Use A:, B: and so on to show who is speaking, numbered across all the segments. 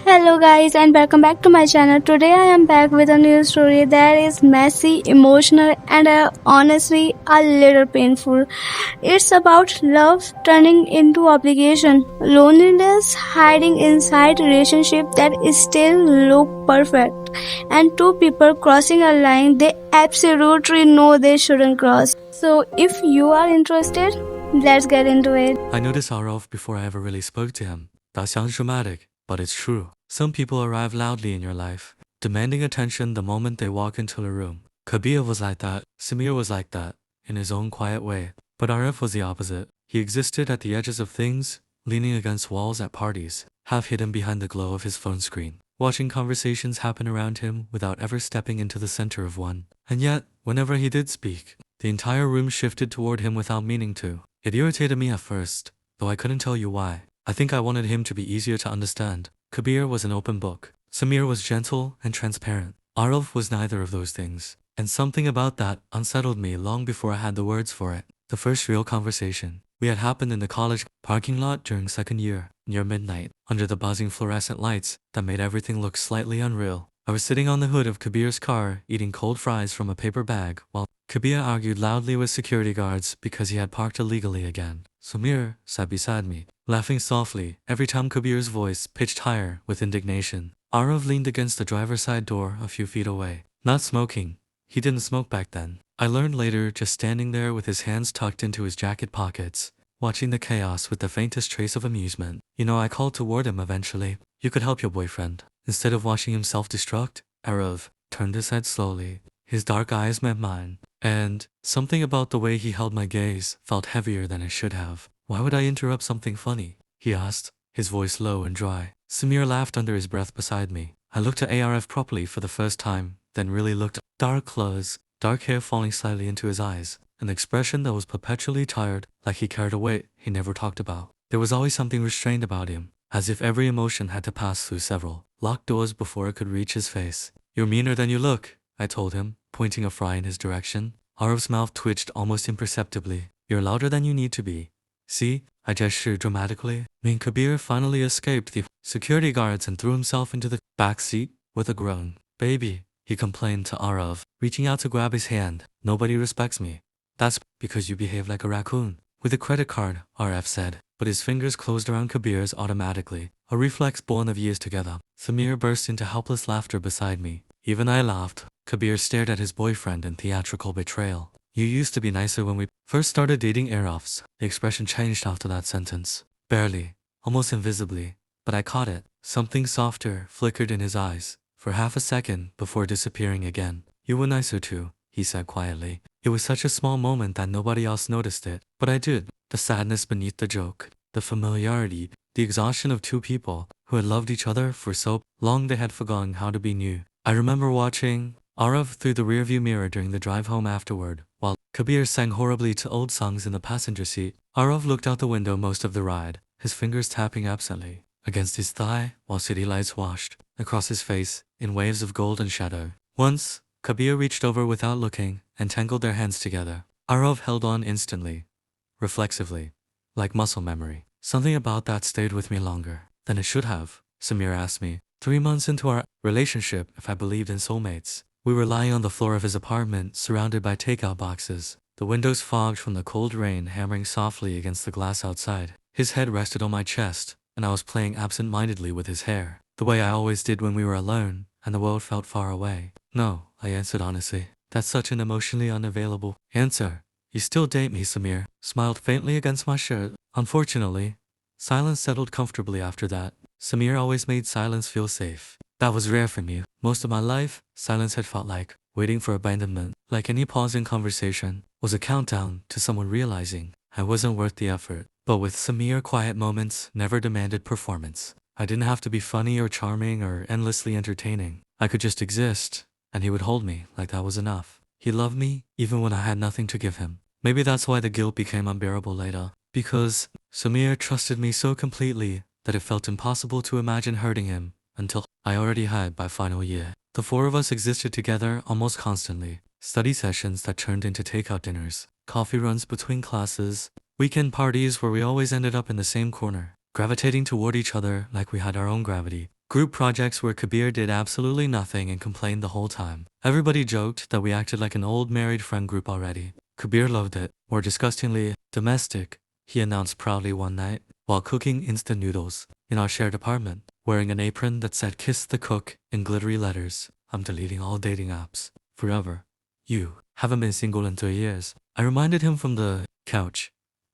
A: Hello guys and welcome back to my channel. Today I am back with a new story that is messy, emotional and honestly a little painful. It's about love turning into obligation, loneliness hiding inside relationship that still look perfect, and two people crossing a line they absolutely know they shouldn't cross. So if you are interested, let's get into it.
B: I knew this Arav before I ever really spoke to him. That sounds dramatic, but it's true. Some people arrive loudly in your life, demanding attention the moment they walk into a room. Kabir was like that, Samir was like that, in his own quiet way. But Arif was the opposite. He existed at the edges of things, leaning against walls at parties, half hidden behind the glow of his phone screen, watching conversations happen around him without ever stepping into the center of one. And yet, whenever he did speak, the entire room shifted toward him without meaning to. It irritated me at first, though I couldn't tell you why. I think I wanted him to be easier to understand. Kabir was an open book. Samir was gentle and transparent. Arav was neither of those things. And something about that unsettled me long before I had the words for it. The first real conversation we had happened in the college parking lot during second year, near midnight, under the buzzing fluorescent lights that made everything look slightly unreal. I was sitting on the hood of Kabir's car, eating cold fries from a paper bag, while Kabir argued loudly with security guards because he had parked illegally again. Samir sat beside me, laughing softly every time Kabir's voice pitched higher with indignation. Arav leaned against the driver's side door a few feet away, not smoking. He didn't smoke back then. I learned later, just standing there with his hands tucked into his jacket pockets, watching the chaos with the faintest trace of amusement. I called toward him eventually. You could help your boyfriend. Instead of watching him self-destruct, Arav turned his head slowly. His dark eyes met mine, and something about the way he held my gaze felt heavier than it should have. Why would I interrupt something funny? He asked, his voice low and dry. Samir laughed under his breath beside me. I looked at Arf properly for the first time, then really looked. Dark clothes, dark hair falling slightly into his eyes, an expression that was perpetually tired, like he carried a weight he never talked about. There was always something restrained about him, as if every emotion had to pass through several locked doors before it could reach his face. You're meaner than you look, I told him, pointing a fry in his direction. Arav's mouth twitched almost imperceptibly. You're louder than you need to be. See? I gestured dramatically. Kabir finally escaped the security guards and threw himself into the back seat with a groan. Baby, he complained to Arav, reaching out to grab his hand. Nobody respects me. That's because you behave like a raccoon. With a credit card, RF said, but his fingers closed around Kabir's automatically, a reflex born of years together. Samir burst into helpless laughter beside me. Even I laughed. Kabir stared at his boyfriend in theatrical betrayal. You used to be nicer when we first started dating Arafs. The expression changed after that sentence. Barely, almost invisibly, but I caught it. Something softer flickered in his eyes for half a second before disappearing again. You were nicer too, he said quietly. It was such a small moment that nobody else noticed it, but I did. The sadness beneath the joke, the familiarity, the exhaustion of two people who had loved each other for so long they had forgotten how to be new. I remember watching Arav through the rearview mirror during the drive home afterward, while Kabir sang horribly to old songs in the passenger seat. Arav looked out the window most of the ride, his fingers tapping absently against his thigh while city lights washed across his face in waves of golden shadow. Once, Kabir reached over without looking and tangled their hands together. Arav held on instantly, reflexively, like muscle memory. Something about that stayed with me longer than it should have. Samir asked me, 3 months into our relationship, if I believed in soulmates. We were lying on the floor of his apartment, surrounded by takeout boxes, the windows fogged from the cold rain hammering softly against the glass outside. His head rested on my chest, and I was playing absent-mindedly with his hair, the way I always did when we were alone, and the world felt far away. No, I answered honestly. That's such an emotionally unavailable answer. You still date me, Samir smiled faintly against my shirt. Unfortunately, silence settled comfortably after that. Samir always made silence feel safe. That was rare for me. Most of my life, silence had felt like waiting for abandonment. Like any pause in conversation was a countdown to someone realizing I wasn't worth the effort. But with Samir, quiet moments never demanded performance. I didn't have to be funny or charming or endlessly entertaining. I could just exist, and he would hold me like that was enough. He loved me even when I had nothing to give him. Maybe that's why the guilt became unbearable later. Because Samir trusted me so completely that it felt impossible to imagine hurting him until I already had by final year. The four of us existed together almost constantly. Study sessions that turned into takeout dinners, coffee runs between classes, weekend parties where we always ended up in the same corner, gravitating toward each other like we had our own gravity. Group projects where Kabir did absolutely nothing and complained the whole time. Everybody joked that we acted like an old married friend group already. Kabir loved it. More disgustingly domestic, he announced proudly one night while cooking instant noodles in our shared apartment, wearing an apron that said "Kiss the Cook" in glittery letters. I'm deleting all dating apps. Forever. You haven't been single in 3 years. I reminded him from the couch.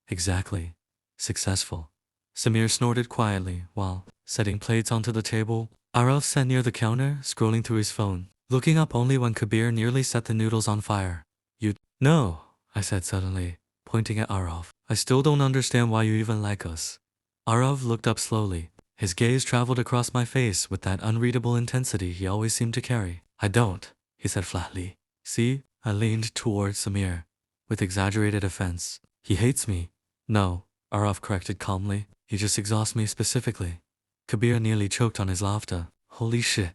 B: Exactly. Successful. Samir snorted quietly while setting plates onto the table. Arav sat near the counter, scrolling through his phone, looking up only when Kabir nearly set the noodles on fire. You... No, I said suddenly, pointing at Arav. I still don't understand why you even like us. Arav looked up slowly. His gaze traveled across my face with that unreadable intensity he always seemed to carry. I don't, he said flatly. See? I leaned towards Samir, with exaggerated offense. He hates me. No, Arav corrected calmly. He just exhausts me specifically. Kabir nearly choked on his laughter. Holy shit.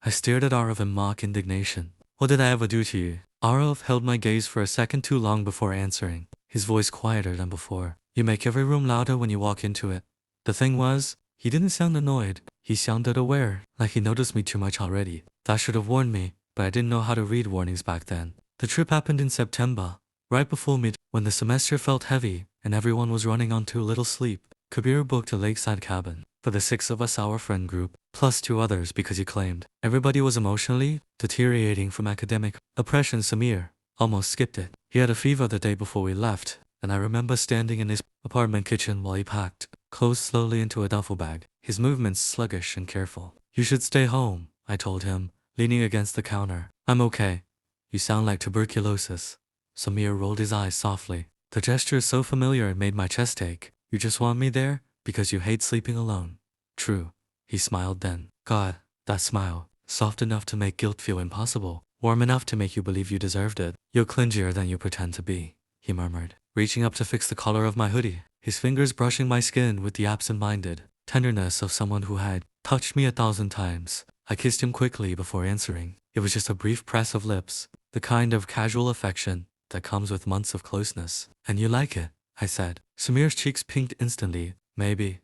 B: I stared at Arav in mock indignation. What did I ever do to you? Arav held my gaze for a second too long before answering, his voice quieter than before. You make every room louder when you walk into it. The thing was, he didn't sound annoyed. He sounded aware, like he noticed me too much already. That should have warned me, but I didn't know how to read warnings back then. The trip happened in September, right before mid, when the semester felt heavy and everyone was running on too little sleep. Kabir booked a lakeside cabin for the 6 of us, our friend group, plus 2 others, because he claimed everybody was emotionally deteriorating from academic oppression. Samir almost skipped it. He had a fever the day before we left, and I remember standing in his apartment kitchen while he packed clothes slowly into a duffel bag, his movements sluggish and careful. You should stay home, I told him, leaning against the counter. I'm okay. You sound like tuberculosis. Samir rolled his eyes softly. The gesture is so familiar it made my chest ache. You just want me there because you hate sleeping alone. True. He smiled then. God, that smile. Soft enough to make guilt feel impossible. Warm enough to make you believe you deserved it. You're clingier than you pretend to be, he murmured, reaching up to fix the collar of my hoodie, his fingers brushing my skin with the absent-minded tenderness of someone who had touched me 1,000 times. I kissed him quickly before answering. It was just a brief press of lips, the kind of casual affection that comes with months of closeness. And you like it, I said. Samir's cheeks pinked instantly. Maybe.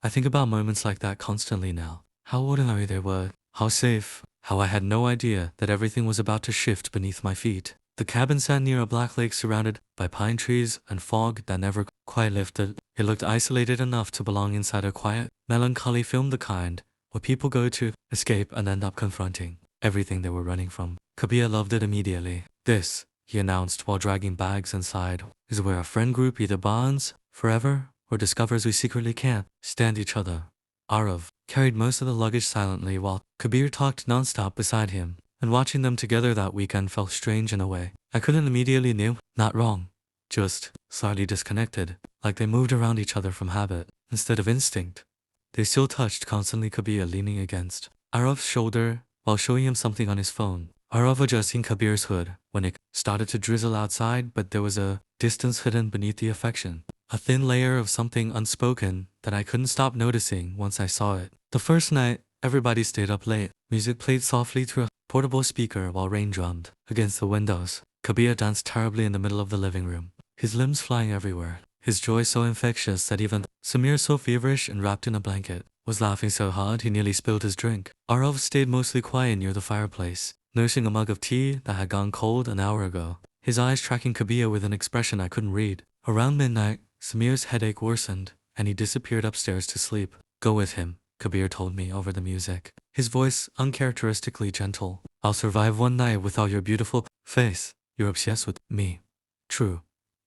B: I think about moments like that constantly now. How ordinary they were. How safe. How I had no idea that everything was about to shift beneath my feet. The cabin sat near a black lake surrounded by pine trees and fog that never quite lifted. It looked isolated enough to belong inside a quiet, melancholy film, the kind where people go to escape and end up confronting everything they were running from. Kabir loved it immediately. This, he announced while dragging bags inside, is where a friend group either bonds forever or discovers we secretly can't stand each other. Arav carried most of the luggage silently while Kabir talked nonstop beside him, and watching them together that weekend felt strange in a way. I couldn't immediately know, not wrong, just slightly disconnected, like they moved around each other from habit instead of instinct. They still touched constantly, Kabir leaning against Arav's shoulder while showing him something on his phone. Arav adjusting Kabir's hood when it started to drizzle outside, but there was a distance hidden beneath the affection. A thin layer of something unspoken that I couldn't stop noticing once I saw it. The first night, everybody stayed up late. Music played softly through a portable speaker while rain drummed against the windows. Kabir danced terribly in the middle of the living room, his limbs flying everywhere. His joy so infectious that even Samir, so feverish and wrapped in a blanket, was laughing so hard he nearly spilled his drink. Arav stayed mostly quiet near the fireplace, nursing a mug of tea that had gone cold an hour ago, his eyes tracking Kabir with an expression I couldn't read. Around midnight, Samir's headache worsened, and he disappeared upstairs to sleep. Go with him, Kabir told me over the music, his voice uncharacteristically gentle. I'll survive one night without your beautiful face. You're obsessed with me. True.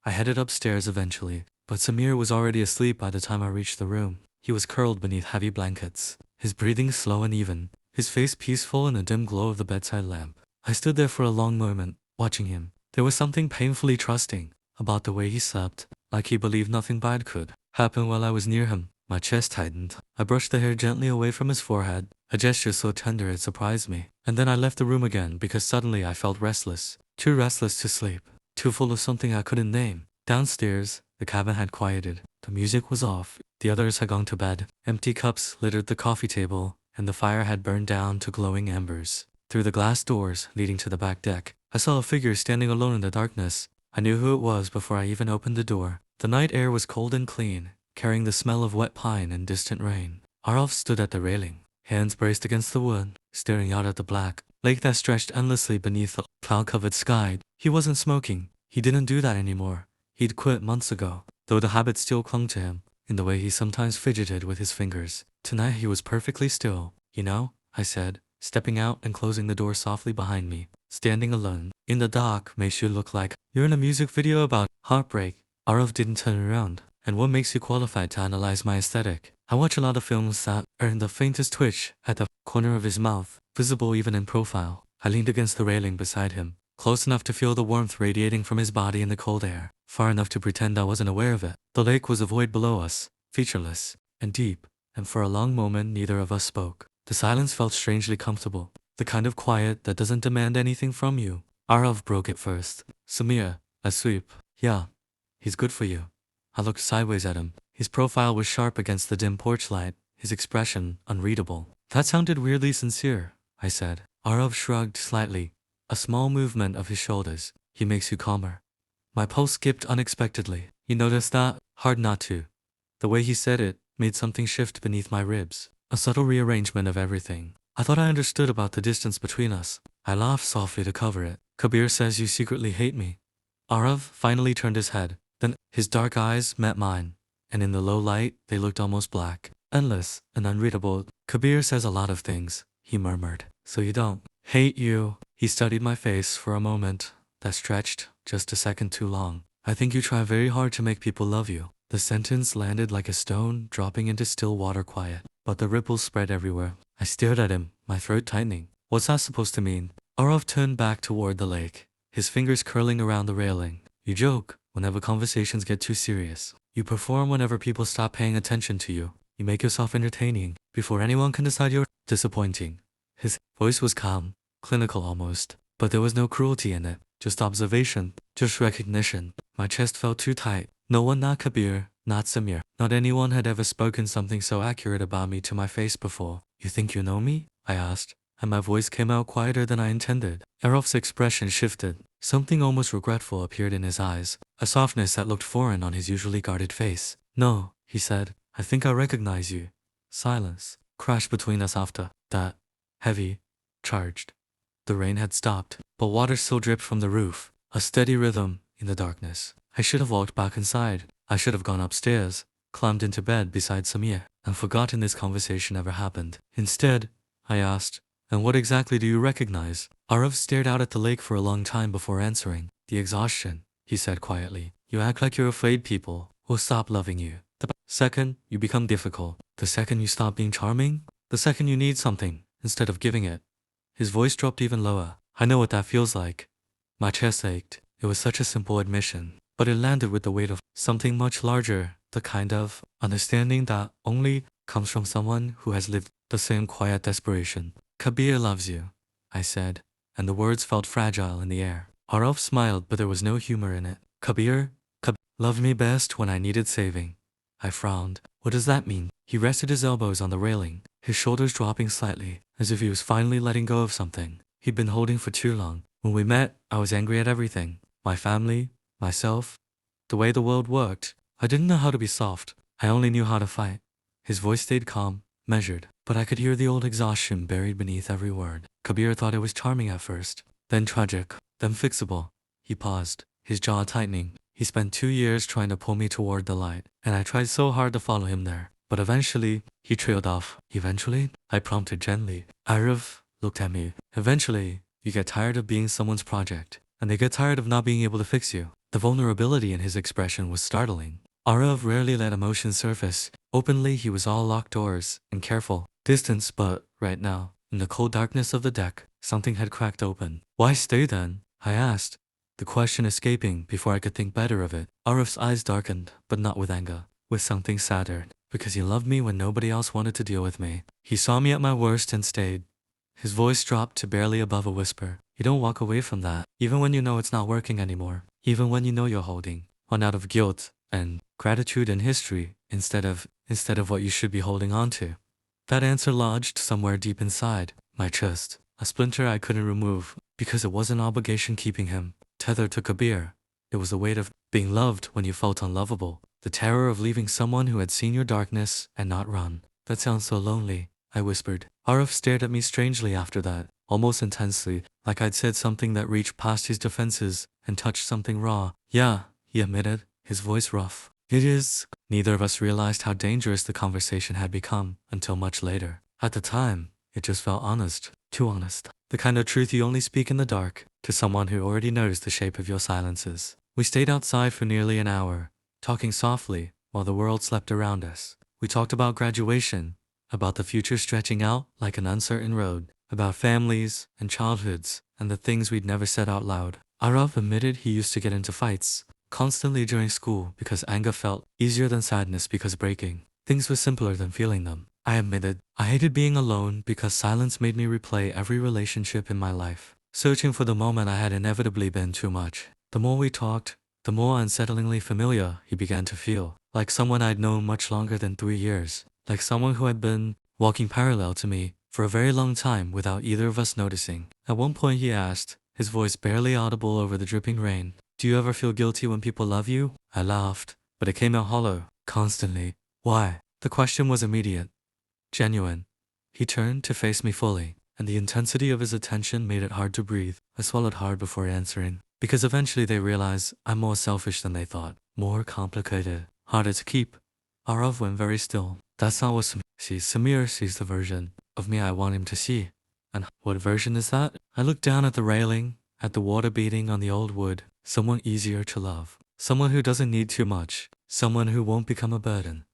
B: I headed upstairs eventually, but Samir was already asleep by the time I reached the room. He was curled beneath heavy blankets, his breathing slow and even, his face peaceful in the dim glow of the bedside lamp. I stood there for a long moment, watching him. There was something painfully trusting about the way he slept, like he believed nothing bad could happen while I was near him. My chest tightened. I brushed the hair gently away from his forehead, a gesture so tender it surprised me. And then I left the room again because suddenly I felt restless, too restless to sleep, too full of something I couldn't name. Downstairs, the cabin had quieted. The music was off. The others had gone to bed. Empty cups littered the coffee table, and the fire had burned down to glowing embers. Through the glass doors leading to the back deck, I saw a figure standing alone in the darkness. I knew who it was before I even opened the door. The night air was cold and clean, carrying the smell of wet pine and distant rain. Arav stood at the railing, hands braced against the wood, staring out at the black lake that stretched endlessly beneath the cloud-covered sky. He wasn't smoking. He didn't do that anymore. He'd quit months ago, though the habit still clung to him, in the way he sometimes fidgeted with his fingers. Tonight he was perfectly still. You know, I said, stepping out and closing the door softly behind me. Standing alone in the dark makes you look like you're in a music video about heartbreak. Arav didn't turn around. And what makes you qualified to analyze my aesthetic? I watch a lot of films that earn the faintest twitch at the corner of his mouth, visible even in profile. I leaned against the railing beside him, close enough to feel the warmth radiating from his body in the cold air, far enough to pretend I wasn't aware of it. The lake was a void below us, featureless and deep, and for a long moment neither of us spoke. The silence felt strangely comfortable, the kind of quiet that doesn't demand anything from you. Arav broke it first. Samir, a sweep. Yeah, he's good for you. I looked sideways at him. His profile was sharp against the dim porch light, his expression unreadable. That sounded weirdly sincere, I said. Arav shrugged slightly, a small movement of his shoulders. He makes you calmer. My pulse skipped unexpectedly. You noticed that? Hard not to. The way he said it made something shift beneath my ribs. A subtle rearrangement of everything. I thought I understood about the distance between us. I laughed softly to cover it. Kabir says you secretly hate me. Arav finally turned his head. Then his dark eyes met mine, and in the low light they looked almost black, endless and unreadable. Kabir says a lot of things, he murmured. So you don't hate you? He studied my face for a moment that stretched just a second too long. I think you try very hard to make people love you. The sentence landed like a stone dropping into still water quiet, but the ripples spread everywhere. I stared at him, my throat tightening. What's that supposed to mean? Arav turned back toward the lake, his fingers curling around the railing. You joke whenever conversations get too serious. You perform whenever people stop paying attention to you. You make yourself entertaining before anyone can decide you're disappointing. His voice was calm, clinical almost, but there was no cruelty in it. Just observation, just recognition. My chest felt too tight. No one, not Kabir, not Samir, not anyone had ever spoken something so accurate about me to my face before. You think you know me? I asked, and my voice came out quieter than I intended. Arav's expression shifted. Something almost regretful appeared in his eyes, a softness that looked foreign on his usually guarded face. No, he said, I think I recognize you. Silence crashed between us after that. Heavy, charged. The rain had stopped, but water still dripped from the roof, a steady rhythm in the darkness. I should have walked back inside. I should have gone upstairs, climbed into bed beside Samir, and forgotten this conversation ever happened. Instead, I asked, and what exactly do you recognize? Arav stared out at the lake for a long time before answering. The exhaustion, he said quietly. You act like you're afraid people will stop loving you. The second you become difficult, the second you stop being charming, the second you need something instead of giving it. His voice dropped even lower. I know what that feels like. My chest ached. It was such a simple admission, but it landed with the weight of something much larger, the kind of understanding that only comes from someone who has lived the same quiet desperation. Kabir loves you, I said, and the words felt fragile in the air. Arav smiled, but there was no humor in it. Kabir loved me best when I needed saving. I frowned. What does that mean? He rested his elbows on the railing, his shoulders dropping slightly, as if he was finally letting go of something he'd been holding for too long. When we met, I was angry at everything. My family, myself, the way the world worked. I didn't know how to be soft. I only knew how to fight. His voice stayed calm, measured, but I could hear the old exhaustion buried beneath every word. Kabir thought it was charming at first, then tragic, then fixable. He paused, his jaw tightening. He spent 2 years trying to pull me toward the light, and I tried so hard to follow him there. But eventually, he trailed off. Eventually? I prompted gently. Arav looked at me. Eventually, you get tired of being someone's project, and they get tired of not being able to fix you. The vulnerability in his expression was startling. Arav rarely let emotions surface. Openly, he was all locked doors and careful. Distance, but right now, in the cold darkness of the deck, something had cracked open. Why stay then? I asked, the question escaping before I could think better of it. Arav's eyes darkened, but not with anger, with something sadder. Because he loved me when nobody else wanted to deal with me. He saw me at my worst and stayed. His voice dropped to barely above a whisper. You don't walk away from that, even when you know it's not working anymore. Even when you know you're holding on out of guilt and gratitude and history instead of what you should be holding on to. That answer lodged somewhere deep inside my chest, a splinter I couldn't remove because it was an obligation keeping him tethered to Kabir. It was the weight of being loved when you felt unlovable, the terror of leaving someone who had seen your darkness and not run. That sounds so lonely, I whispered. Arav stared at me strangely after that, almost intensely, like I'd said something that reached past his defenses and touched something raw. Yeah, he admitted, his voice rough. It is. Neither of us realized how dangerous the conversation had become until much later. At the time, it just felt honest. Too honest. The kind of truth you only speak in the dark to someone who already knows the shape of your silences. We stayed outside for nearly an hour, talking softly while the world slept around us. We talked about graduation, about the future stretching out like an uncertain road, about families and childhoods and the things we'd never said out loud. Arav admitted he used to get into fights constantly during school because anger felt easier than sadness because breaking things was simpler than feeling them. I admitted I hated being alone because silence made me replay every relationship in my life, searching for the moment I had inevitably been too much. The more we talked, the more unsettlingly familiar he began to feel, like someone I'd known much longer than 3 years, like someone who had been walking parallel to me for a very long time without either of us noticing. At one point he asked, his voice barely audible over the dripping rain, "Do you ever feel guilty when people love you?" I laughed, but it came out hollow. Constantly. Why? The question was immediate, genuine. He turned to face me fully, and the intensity of his attention made it hard to breathe. I swallowed hard before answering, because eventually they realized I'm more selfish than they thought, more complicated, harder to keep. Arav went very still. That's not what Samir sees. Samir sees the version of me I want him to see. And what version is that? I looked down at the railing, at the water beating on the old wood. Someone easier to love. Someone who doesn't need too much. Someone who won't become a burden.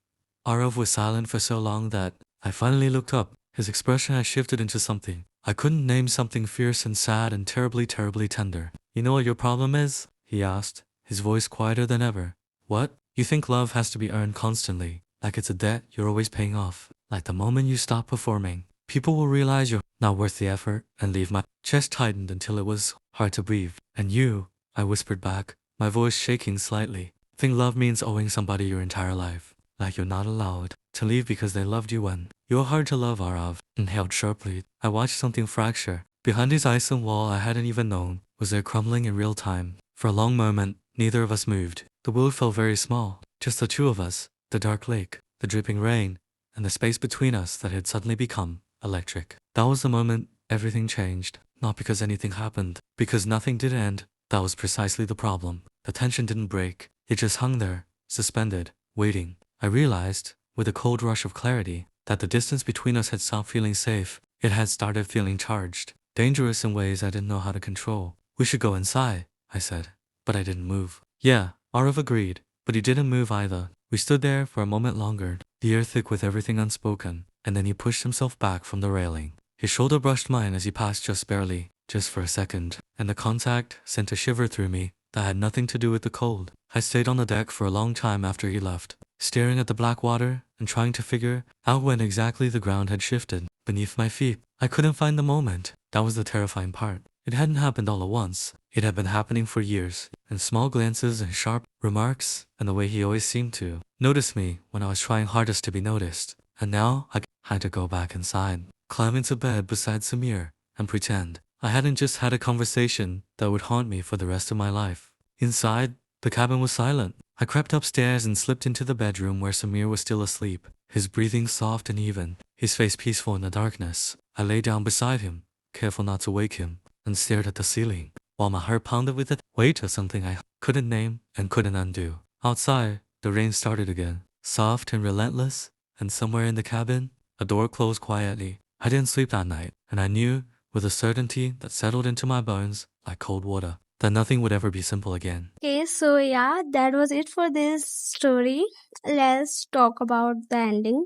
B: Arav was silent for so long that I finally looked up. His expression had shifted into something. I couldn't name, something fierce and sad and terribly, terribly tender. "You know what your problem is?" he asked, his voice quieter than ever. "What? You think love has to be earned constantly, like it's a debt you're always paying off. Like the moment you stop performing, people will realize you're not worth the effort and leave." My chest tightened until it was hard to breathe. "And you," I whispered back, my voice shaking slightly, "think love means owing somebody your entire life, like you're not allowed to leave because they loved you when you were hard to love." Arav inhaled sharply. I watched something fracture. Behind his ice wall I hadn't even known was there, crumbling in real time. For a long moment, neither of us moved. The world felt very small, just the two of us, the dark lake, the dripping rain, and the space between us that had suddenly become electric. That was the moment everything changed. Not because anything happened, because nothing did end. That was precisely the problem. The tension didn't break. It just hung there, suspended, waiting. I realized, with a cold rush of clarity, that the distance between us had stopped feeling safe. It had started feeling charged, dangerous in ways I didn't know how to control. "We should go inside," I said, but I didn't move. "Yeah," Arav agreed, but he didn't move either. We stood there for a moment longer, the air thick with everything unspoken, and then he pushed himself back from the railing. His shoulder brushed mine as he passed, just barely, just for a second, and the contact sent a shiver through me that had nothing to do with the cold. I stayed on the deck for a long time after he left, staring at the black water and trying to figure out when exactly the ground had shifted beneath my feet. I couldn't find the moment. That was the terrifying part. It hadn't happened all at once. It had been happening for years, in small glances and sharp remarks, and the way he always seemed to notice me when I was trying hardest to be noticed. And now I had to go back inside, climb into bed beside Samir, and pretend I hadn't just had a conversation that would haunt me for the rest of my life. Inside, the cabin was silent. I crept upstairs and slipped into the bedroom where Samir was still asleep, his breathing soft and even, his face peaceful in the darkness. I lay down beside him, careful not to wake him, and stared at the ceiling, while my heart pounded with the weight of something I couldn't name and couldn't undo. Outside, the rain started again, soft and relentless, and somewhere in the cabin, a door closed quietly. I didn't sleep that night, and I knew, with a certainty that settled into my bones like cold water, that nothing would ever be simple again.
A: Okay, so yeah, that was it for this story. Let's talk about the ending.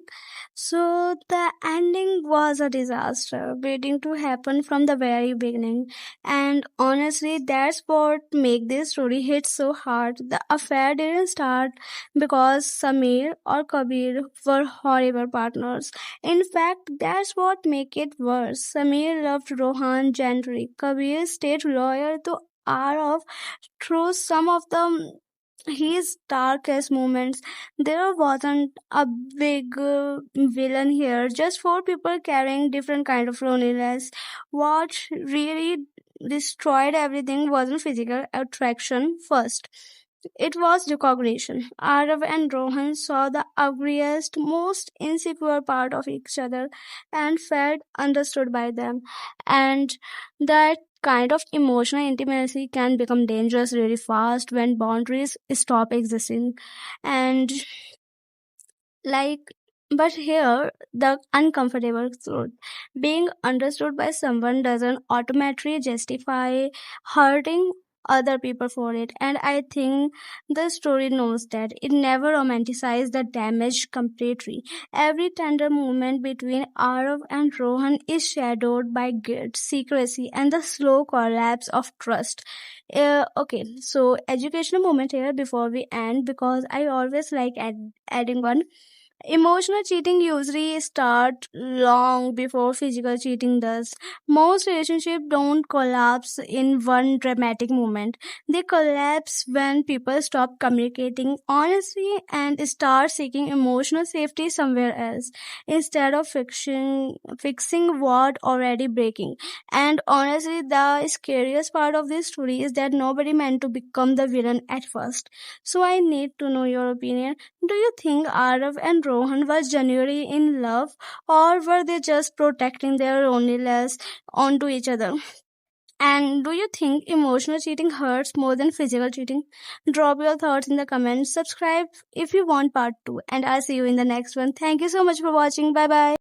A: So, the ending was a disaster waiting to happen from the very beginning. And honestly, that's what make this story hit so hard. The affair didn't start because Samir or Kabir were horrible partners. In fact, that's what make it worse. Samir loved Rohan gently. Kabir stayed loyal to Arav through some of his darkest moments. There wasn't a big villain here, just four people carrying different kind of loneliness. What really destroyed everything wasn't physical attraction first. It was recognition. Arav and Rohan saw the ugliest, most insecure part of each other and felt understood by them. And that kind of emotional intimacy can become dangerous really fast when boundaries stop existing. And like, but here, the uncomfortable truth. Being understood by someone doesn't automatically justify hurting other people for it. And I think the story knows that. It never romanticized the damage completely. Every tender moment between Arav and Rohan is shadowed by guilt, secrecy, and the slow collapse of trust. Okay, so educational moment here before we end, because I always like adding one. Emotional cheating usually start long before physical cheating does. Most relationships don't collapse in one dramatic moment. They collapse when people stop communicating honestly and start seeking emotional safety somewhere else instead of fixing what already breaking. And honestly, the scariest part of this story is that nobody meant to become the villain at first. So I need to know your opinion. Do you think Arav and Rohan was genuinely in love, or were they just protecting their loneliness onto each other? And do you think emotional cheating hurts more than physical cheating? Drop your thoughts in the comments. Subscribe if you want part 2. And I'll see you in the next one. Thank you so much for watching. Bye bye.